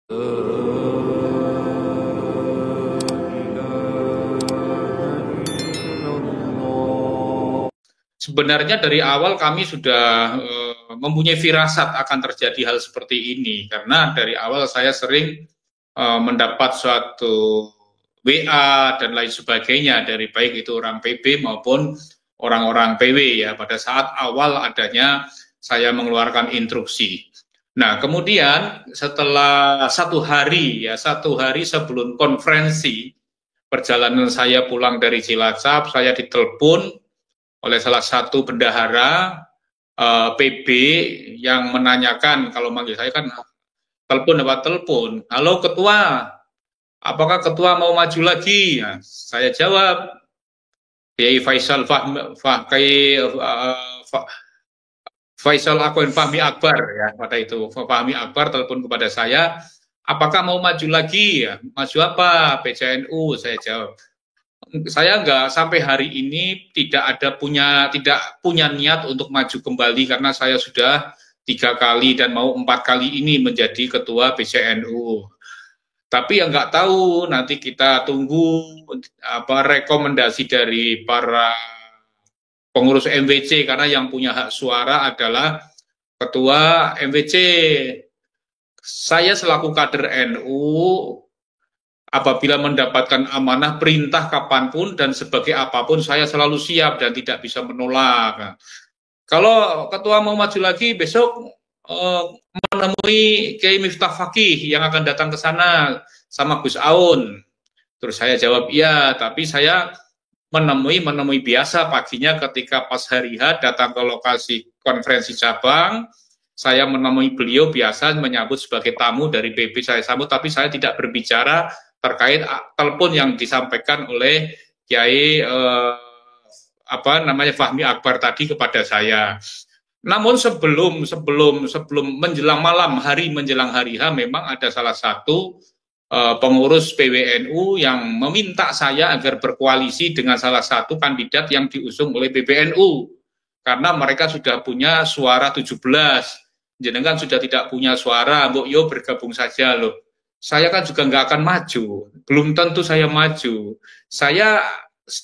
Sebenarnya dari awal kami sudah mempunyai firasat akan terjadi hal seperti ini, karena dari awal saya sering mendapat suatu WA dan lain sebagainya dari baik itu orang PB maupun orang-orang PW ya pada saat awal adanya saya mengeluarkan instruksi. Nah, kemudian setelah satu hari sebelum konferensi perjalanan saya pulang dari Cilacap, saya ditelepon oleh salah satu bendahara PB yang menanyakan, kalau manggil saya kan telepon dapat telepon, halo ketua, apakah ketua mau maju lagi? Nah, saya jawab, Kiai Faisal Faisal Akun Fahmi Akbar ya pada itu Fahmi Akbar telepon kepada saya, apakah mau maju lagi? Ya, maju apa? PCNU, saya jawab. Saya nggak sampai hari ini tidak punya niat untuk maju kembali karena saya sudah 3 kali dan mau 4 kali ini menjadi ketua PCNU. Tapi yang nggak tahu nanti kita tunggu apa rekomendasi dari para pengurus MWC karena yang punya hak suara adalah ketua MWC. Saya selaku kader NU apabila mendapatkan amanah perintah kapanpun dan sebagai apapun saya selalu siap dan tidak bisa menolak. Kalau ketua mau maju lagi besok menemui Kiai Miftah Fakih yang akan datang ke sana sama Gus Aun. Terus saya jawab iya, tapi saya menemui biasa paginya ketika pas hari H datang ke lokasi konferensi cabang, saya menemui beliau biasa menyambut sebagai tamu dari PB saya sambut, tapi saya tidak berbicara terkait telepon yang disampaikan oleh Kiai Fahmi Akbar tadi kepada saya. Namun sebelum menjelang malam hari menjelang hari H memang ada salah satu pengurus PWNU yang meminta saya agar berkoalisi dengan salah satu kandidat yang diusung oleh PBNU karena mereka sudah punya suara 17. Jenengan sudah tidak punya suara, Mbok yo bergabung saja loh. Saya kan juga nggak akan maju, belum tentu saya maju. Saya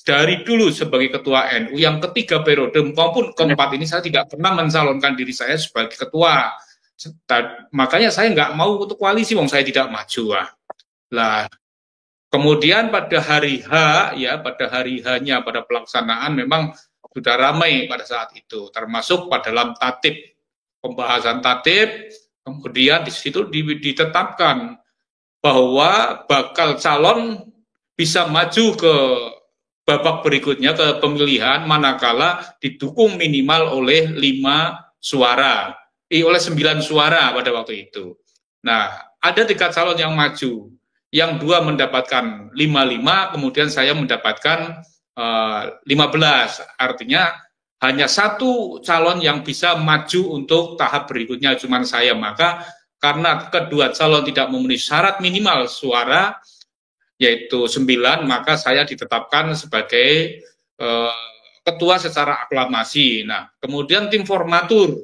dari dulu sebagai ketua NU yang ketiga periode maupun keempat ini saya tidak pernah mencalonkan diri saya sebagai ketua. Makanya saya nggak mau untuk koalisi, wong saya tidak maju. Lah, kemudian pada hari H ya, pada hari H-nya pada pelaksanaan memang sudah ramai pada saat itu, termasuk pada dalam tatib pembahasan tatib, kemudian di situ ditetapkan bahwa bakal calon bisa maju ke babak berikutnya ke pemilihan manakala didukung minimal oleh 5 suara, oleh 9 suara pada waktu itu. Nah, ada 3 calon yang maju, yang 2 mendapatkan 55, kemudian saya mendapatkan 15. Artinya hanya 1 calon yang bisa maju untuk tahap berikutnya, cuma saya. Maka karena kedua calon tidak memenuhi syarat minimal suara, yaitu 9, maka saya ditetapkan sebagai ketua secara aklamasi. Nah, kemudian tim formatur,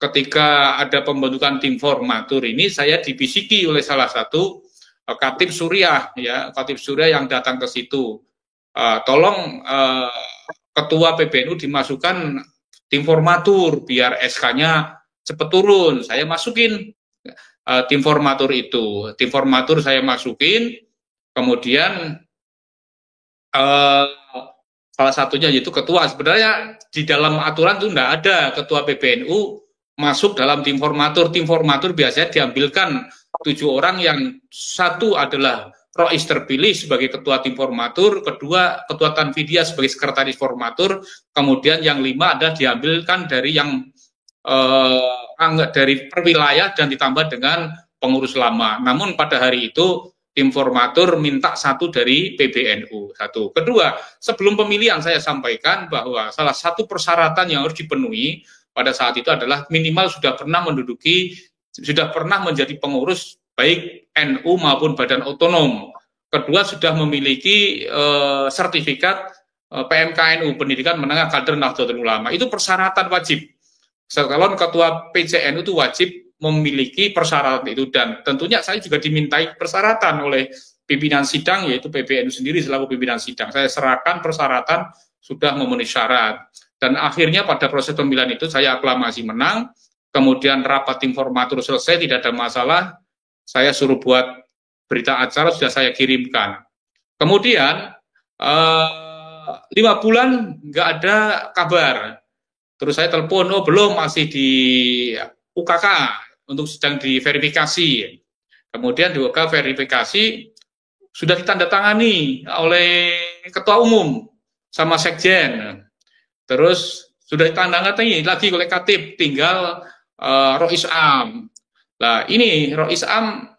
ketika ada pembentukan tim formatur ini, saya dibisiki oleh salah satu Khatib Suriah, ya, Khatib Suriah yang datang ke situ. Tolong ketua PBNU dimasukkan tim formatur, biar SK-nya cepat turun. Saya masukin tim formatur itu. Tim formatur saya masukin, kemudian salah satunya yaitu ketua. Sebenarnya di dalam aturan itu tidak ada ketua PBNU masuk dalam tim formatur. Tim formatur biasanya diambilkan 7 orang yang 1 adalah Rois terpilih sebagai ketua tim formatur, kedua ketua Tanfidia sebagai sekretaris formatur, kemudian yang 5 ada diambilkan dari yang dari perwilayah dan ditambah dengan pengurus lama. Namun pada hari itu tim formatur minta 1 dari PBNU. 1. Kedua, sebelum pemilihan saya sampaikan bahwa salah satu persyaratan yang harus dipenuhi pada saat itu adalah minimal sudah pernah menjadi pengurus baik NU maupun badan otonom. Kedua, sudah memiliki sertifikat PMKNU, Pendidikan Menengah Kader Nahdlatul Ulama. Itu persyaratan wajib. Calon ketua PCNU itu wajib memiliki persyaratan itu, dan tentunya saya juga dimintai persyaratan oleh pimpinan sidang, yaitu PBNU sendiri selaku pimpinan sidang. Saya serahkan persyaratan sudah memenuhi syarat, dan akhirnya pada proses pemilihan itu saya aklamasi menang. Kemudian rapat informatur selesai, tidak ada masalah, saya suruh buat berita acara, sudah saya kirimkan. Kemudian 5 bulan nggak ada kabar. Terus saya telepon, oh belum, masih di UKK untuk sedang diverifikasi. Kemudian di UKK verifikasi sudah ditandatangani oleh ketua umum sama sekjen. Terus sudah ditandatangani lagi oleh Katib, tinggal Rois Am. Nah ini Rois Am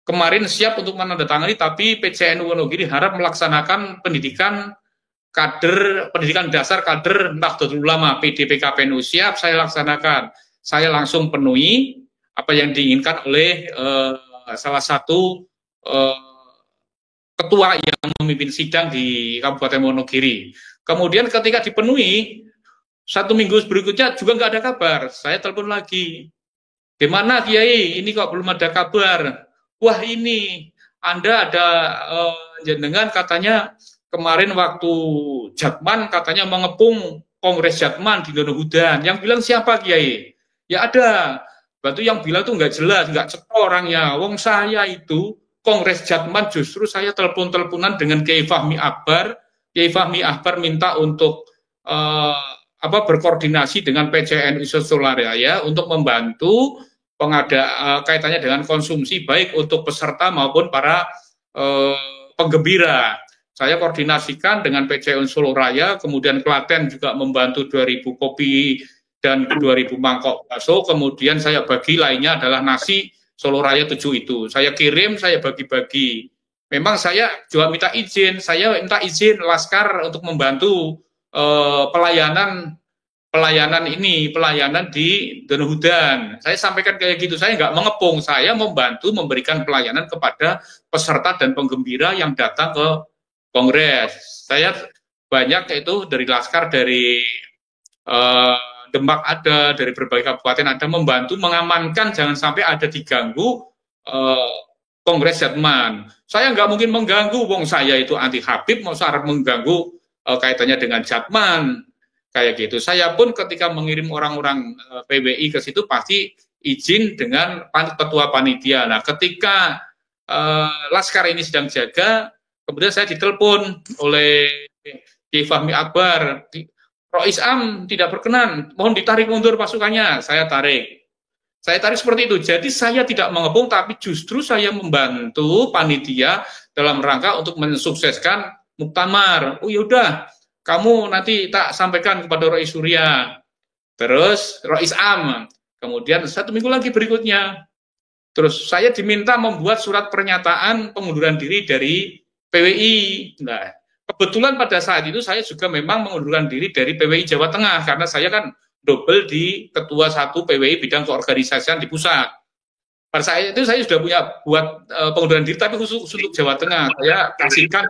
kemarin siap untuk menandatangani, tapi PCNU Wonogiri harap melaksanakan pendidikan dasar kader Nahdlatul Ulama, PDPKPNU. Siap saya laksanakan. Saya langsung penuhi apa yang diinginkan oleh salah satu ketua yang memimpin sidang di Kabupaten Wonogiri. Kemudian ketika dipenuhi, 1 minggu berikutnya juga nggak ada kabar. Saya telepon lagi. Gimana Kiai? Ini kok belum ada kabar? Wah ini, Anda ada jenengan katanya kemarin waktu Jatman katanya mengepung Kongres Jatman di Donohudan. Yang bilang siapa Kiai? Ya ada. Batu yang bilang tuh nggak jelas, nggak cek orangnya. Wong saya itu Kongres Jatman justru saya telepon-teleponan dengan Kiai Fahmi Akbar. Kiai Fahmi Akbar minta untuk berkoordinasi dengan PCNU Solaraya untuk membantu kaitannya dengan konsumsi baik untuk peserta maupun para penggembira. Saya koordinasikan dengan PCNU Solo Raya, kemudian Klaten juga membantu 2.000 kopi dan 2.000 mangkok bakso, kemudian saya bagi lainnya adalah nasi Solo Raya 7 itu. Saya kirim, saya bagi-bagi. Memang saya juga minta izin Laskar untuk membantu pelayanan di Donohudan. Saya sampaikan kayak gitu, saya nggak mengepung, saya membantu memberikan pelayanan kepada peserta dan penggembira yang datang ke Kongres. Saya banyak itu dari Laskar, dari Demak ada, dari berbagai kabupaten ada, membantu mengamankan jangan sampai ada diganggu Kongres Jatman. Saya nggak mungkin mengganggu, wong saya itu anti Habib, mau syarat mengganggu kaitannya dengan Jatman. Kayak gitu. Saya pun ketika mengirim orang-orang PBI ke situ pasti izin dengan ketua panitia. Nah, ketika Laskar ini sedang jaga, kemudian saya ditelepon oleh Kiai Fahmi Akbar, Rois Am tidak berkenan, mohon ditarik mundur pasukannya. Saya tarik seperti itu. Jadi saya tidak mengepung, tapi justru saya membantu panitia dalam rangka untuk mensukseskan muktamar. Oh yaudah, kamu nanti tak sampaikan kepada Rois Surya, terus Rois Am. Kemudian 1 minggu lagi berikutnya, terus saya diminta membuat surat pernyataan pengunduran diri dari PWI. Nah, kebetulan pada saat itu saya juga memang mengundurkan diri dari PWI Jawa Tengah, karena saya kan double di ketua 1 PWI bidang keorganisasian di pusat. Pada saat itu saya sudah punya buat pengunduran diri, tapi khusus untuk Jawa Tengah. Saya kasihkan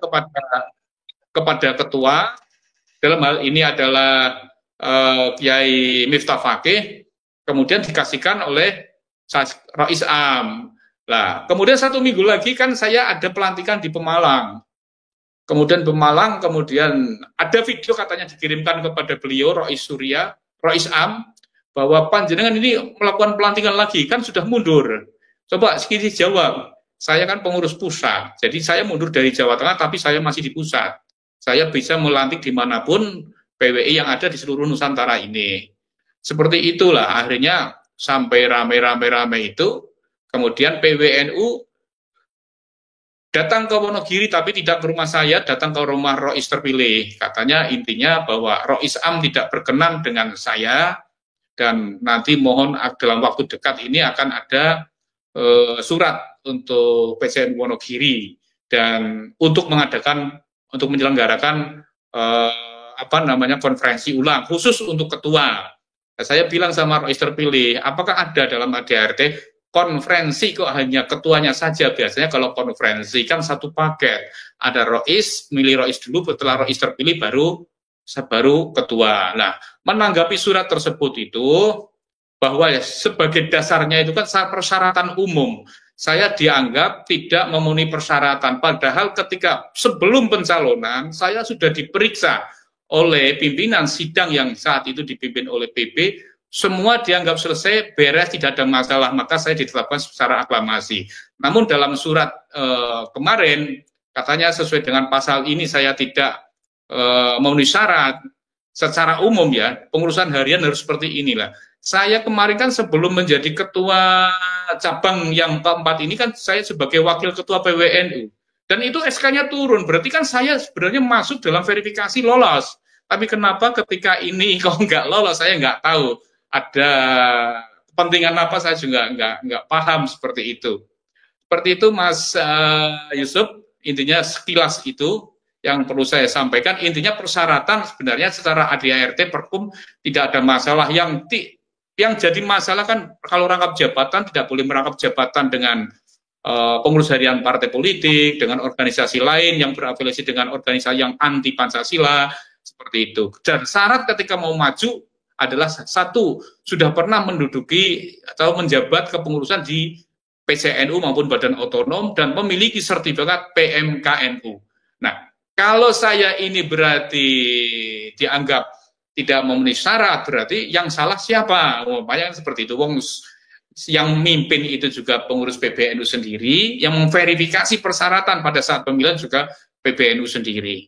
kepada ketua, dalam hal ini adalah Kiai Miftah Fakih, kemudian dikasihkan oleh Rois Am. Nah, kemudian 1 minggu lagi kan saya ada pelantikan di Pemalang. Kemudian ada video katanya dikirimkan kepada beliau, Rois Am, bahwa panjenengan ini melakukan pelantikan lagi, kan sudah mundur. Coba sekali jawab, saya kan pengurus pusat, jadi saya mundur dari Jawa Tengah, tapi saya masih di pusat. Saya bisa melantik dimanapun PWI yang ada di seluruh Nusantara ini. Seperti itulah akhirnya sampai rame-rame itu, kemudian PWNU datang ke Wonogiri tapi tidak ke rumah saya, datang ke rumah Rois terpilih. Katanya intinya bahwa Rois Am tidak berkenan dengan saya, dan nanti mohon dalam waktu dekat ini akan ada surat untuk PCNU Wonogiri dan untuk menyelenggarakan konferensi ulang khusus untuk ketua. Saya bilang sama Rois terpilih, apakah ada dalam ADART konferensi kok hanya ketuanya saja? Biasanya kalau konferensi kan satu paket, ada Rois, milih Rois dulu, setelah Rois terpilih baru ketua. Nah, menanggapi surat tersebut itu, bahwa ya, sebagai dasarnya itu kan persyaratan umum. Saya dianggap tidak memenuhi persyaratan, padahal ketika sebelum pencalonan saya sudah diperiksa oleh pimpinan sidang yang saat itu dipimpin oleh PP, semua dianggap selesai, beres, tidak ada masalah, maka saya ditetapkan secara aklamasi. Namun dalam surat kemarin katanya sesuai dengan pasal ini saya tidak memenuhi syarat. Secara umum ya, pengurusan harian harus seperti inilah. Saya kemarin kan sebelum menjadi ketua cabang yang keempat ini kan saya sebagai wakil ketua PWNU. Dan itu SK-nya turun, berarti kan saya sebenarnya masuk dalam verifikasi lolos. Tapi kenapa ketika ini kok nggak lolos, saya nggak tahu. Ada kepentingan apa, saya juga nggak paham seperti itu. Seperti itu Mas Yusuf, intinya sekilas itu yang perlu saya sampaikan. Intinya persyaratan sebenarnya secara ADART Perkum tidak ada masalah. Yang jadi masalah kan kalau rangkap jabatan tidak boleh merangkap jabatan dengan pengurus harian partai politik, dengan organisasi lain yang berafiliasi dengan organisasi yang anti Pancasila, seperti itu. Dan syarat ketika mau maju adalah satu, sudah pernah menduduki atau menjabat kepengurusan di PCNU maupun Badan Otonom dan memiliki sertifikat PMKNU. Nah, kalau saya ini berarti dianggap tidak memenuhi syarat, berarti yang salah siapa? Banyak seperti itu. Wong yang mimpin itu juga pengurus PBNU sendiri, yang memverifikasi persyaratan pada saat pemilihan juga PBNU sendiri.